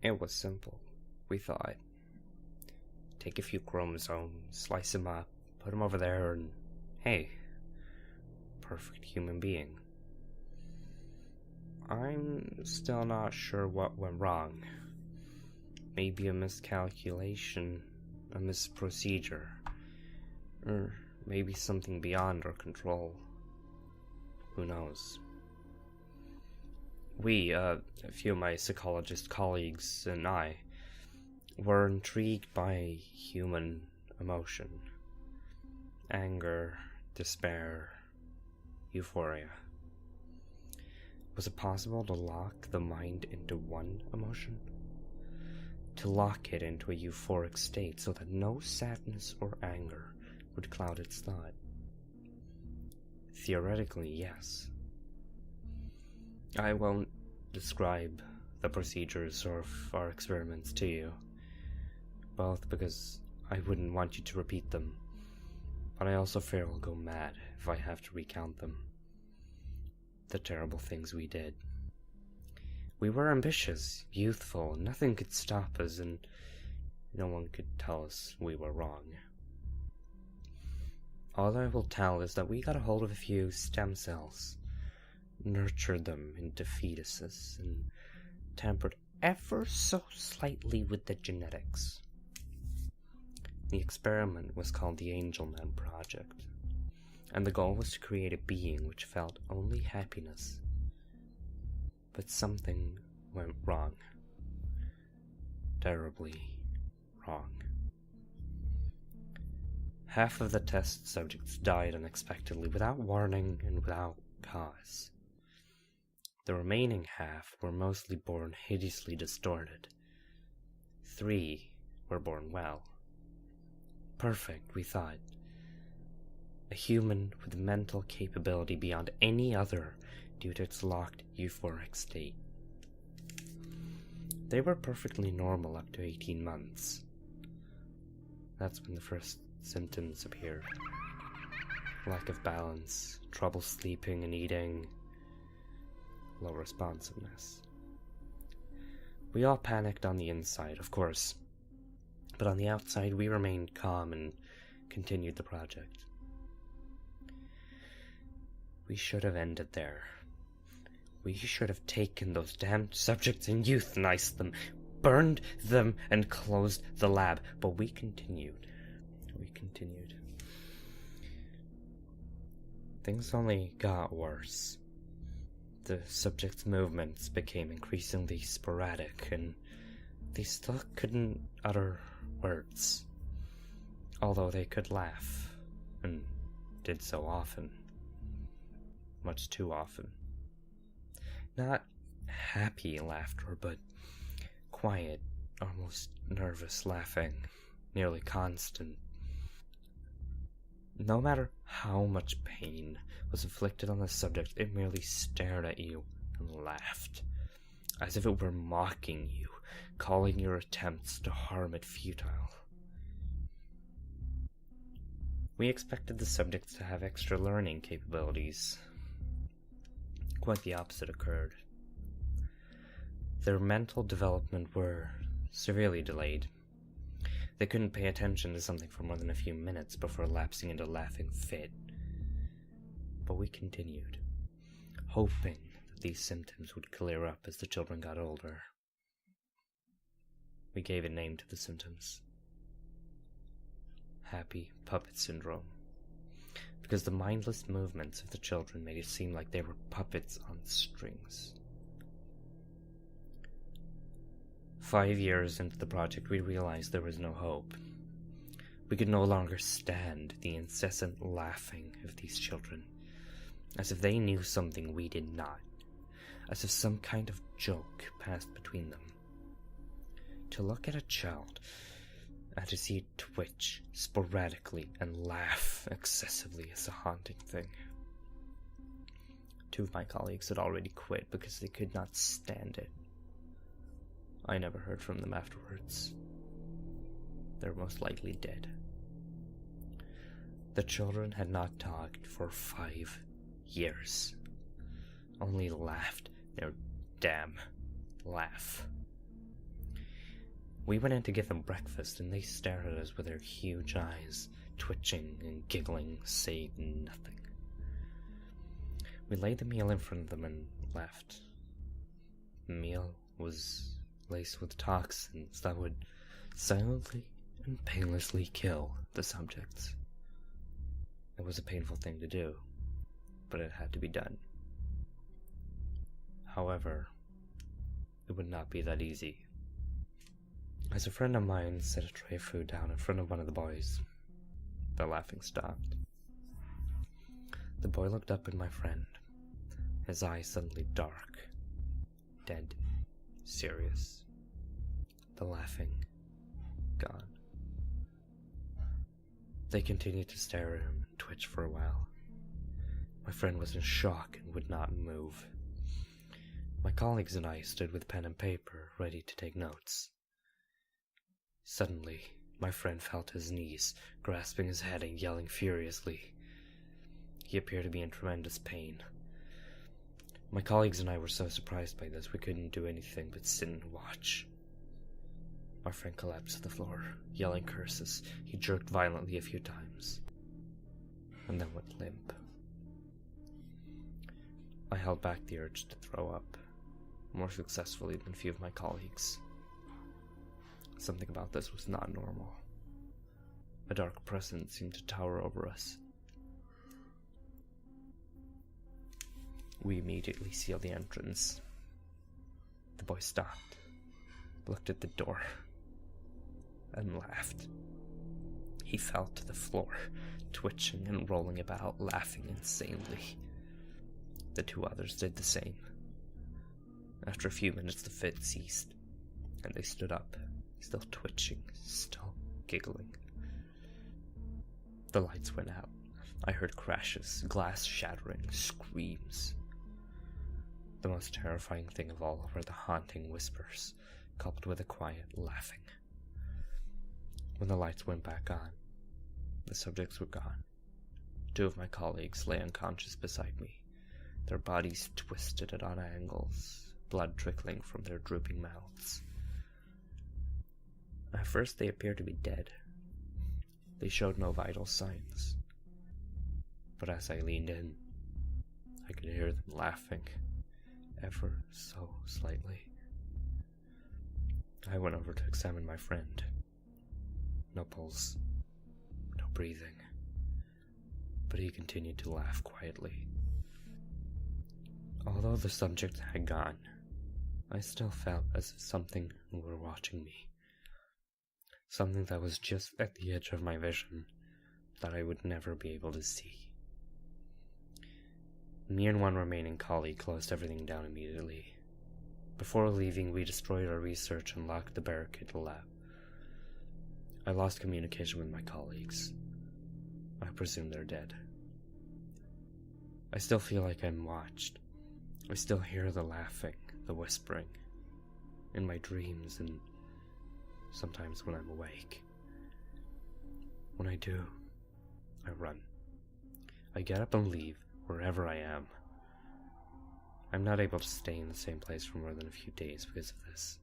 It was simple, we thought. Take a few chromosomes, slice them up, put them over there, and hey, perfect human being. I'm still not sure what went wrong. Maybe a miscalculation, a misprocedure, or maybe something beyond our control. Who knows? We, a few of my psychologist colleagues and I, were intrigued by human emotion. Anger, despair, euphoria. Was it possible to lock the mind into one emotion? To lock it into a euphoric state so that no sadness or anger would cloud its thought? Theoretically, yes. I won't describe the procedures of our experiments to you, both because I wouldn't want you to repeat them, but I also fear I'll go mad if I have to recount them. The terrible things we did. We were ambitious, youthful, nothing could stop us, and no one could tell us we were wrong. All I will tell is that we got a hold of a few stem cells, nurtured them into fetuses, and tampered ever so slightly with the genetics. The experiment was called the Angel Man Project, and the goal was to create a being which felt only happiness. But something went wrong. Terribly wrong. Half of the test subjects died unexpectedly, without warning and without cause. The remaining half were mostly born hideously distorted. 3 were born well. Perfect, we thought. A human with mental capability beyond any other due to its locked euphoric state. They were perfectly normal up to 18 months. That's when the first symptoms appeared. Lack of balance, trouble sleeping and eating, low responsiveness. We all panicked on the inside, of course, but on the outside we remained calm and continued the project. We should have ended there. We should have taken those damned subjects and euthanized them, burned them, and closed the lab, but we continued. Things only got worse. The subjects' movements became increasingly sporadic, and they still couldn't utter words, although they could laugh, and did so often. Much too often. Not happy laughter, but quiet, almost nervous laughing, nearly constant. No matter how much pain was inflicted on the subject, it merely stared at you and laughed, as if it were mocking you, calling your attempts to harm it futile. We expected the subjects to have extra learning capabilities. Quite the opposite occurred. Their mental development were severely delayed. They couldn't pay attention to something for more than a few minutes before lapsing into a laughing fit. But we continued, hoping that these symptoms would clear up as the children got older. We gave a name to the symptoms. Happy Puppet Syndrome. Because the mindless movements of the children made it seem like they were puppets on strings. 5 years into the project, we realized there was no hope. We could no longer stand the incessant laughing of these children, as if they knew something we did not, as if some kind of joke passed between them. To look at a child and to see it twitch sporadically and laugh excessively is a haunting thing. 2 of my colleagues had already quit because they could not stand it. I never heard from them afterwards. They're most likely dead. The children had not talked for 5 years. Only laughed their damn laugh. We went in to give them breakfast, and they stared at us with their huge eyes, twitching and giggling, saying nothing. We laid the meal in front of them and left. The meal was laced with toxins that would silently and painlessly kill the subjects. It was a painful thing to do, but it had to be done. However, it would not be that easy. As a friend of mine set a tray of food down in front of one of the boys, the laughing stopped. The boy looked up at my friend, his eyes suddenly dark, dead, serious. The laughing gone. They continued to stare at him and twitch for a while. My friend was in shock and would not move. My colleagues and I stood with pen and paper, ready to take notes. Suddenly, my friend felt his knees, grasping his head and yelling furiously. He appeared to be in tremendous pain. My colleagues and I were so surprised by this we couldn't do anything but sit and watch. Our friend collapsed to the floor, yelling curses. He jerked violently a few times, and then went limp. I held back the urge to throw up, more successfully than a few of my colleagues. Something about this was not normal. A dark presence seemed to tower over us. We immediately sealed the entrance. The boy stopped, looked at the door, and laughed. He fell to the floor, twitching and rolling about, laughing insanely. The two others did the same. After a few minutes, the fit ceased, and they stood up, still twitching, still giggling. The lights went out. I heard crashes, glass shattering, screams. The most terrifying thing of all were the haunting whispers, coupled with a quiet laughing. When the lights went back on, the subjects were gone. Two of my colleagues lay unconscious beside me, their bodies twisted at odd angles, blood trickling from their drooping mouths. At first they appeared to be dead. They showed no vital signs. But as I leaned in, I could hear them laughing, ever so slightly. I went over to examine my friend. No pulse, no breathing, but he continued to laugh quietly. Although the subject had gone, I still felt as if something were watching me. Something that was just at the edge of my vision that I would never be able to see. Me and one remaining colleague closed everything down immediately. Before leaving, we destroyed our research and locked the barricaded lab. I lost communication with my colleagues. I presume they're dead. I still feel like I'm watched. I still hear the laughing, the whispering, in my dreams and sometimes when I'm awake. When I do, I run. I get up and leave wherever I am. I'm not able to stay in the same place for more than a few days because of this.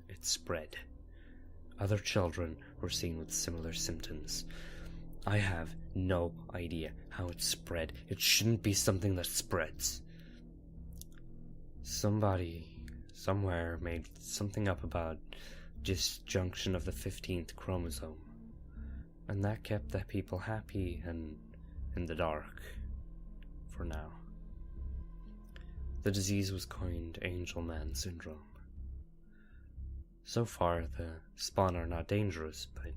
It spread. Other children were seen with similar symptoms. I have no idea how it spread. It shouldn't be something that spreads. Somebody, somewhere, made something up about disjunction of the 15th chromosome. And that kept the people happy and in the dark. For now. The disease was coined Angel Man Syndrome. So far, the spawn are not dangerous, but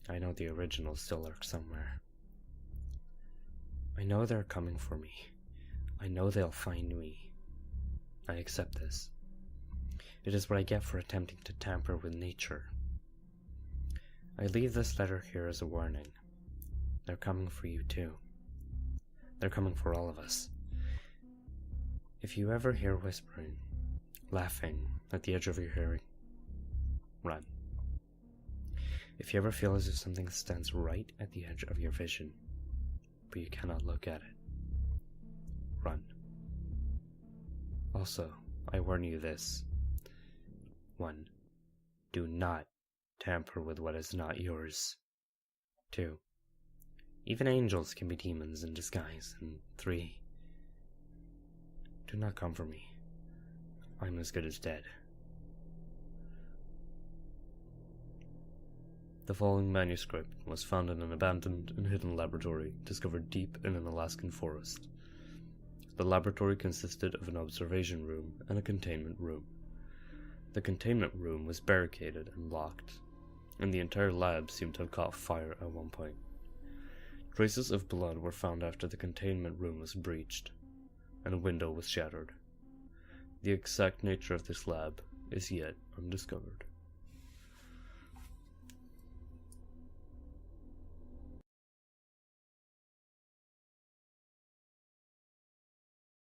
I know the original still lurks somewhere. I know they're coming for me. I know they'll find me. I accept this. It is what I get for attempting to tamper with nature. I leave this letter here as a warning. They're coming for you too. They're coming for all of us. If you ever hear whispering, laughing at the edge of your hearing, run. If you ever feel as if something stands right at the edge of your vision, but you cannot look at it, run. Also, I warn you this. 1. Do not tamper with what is not yours. 2. Even angels can be demons in disguise. And 3. Do not come for me. I'm as good as dead. The following manuscript was found in an abandoned and hidden laboratory discovered deep in an Alaskan forest. The laboratory consisted of an observation room and a containment room. The containment room was barricaded and locked, and the entire lab seemed to have caught fire at one point. Traces of blood were found after the containment room was breached, and a window was shattered. The exact nature of this lab is yet undiscovered.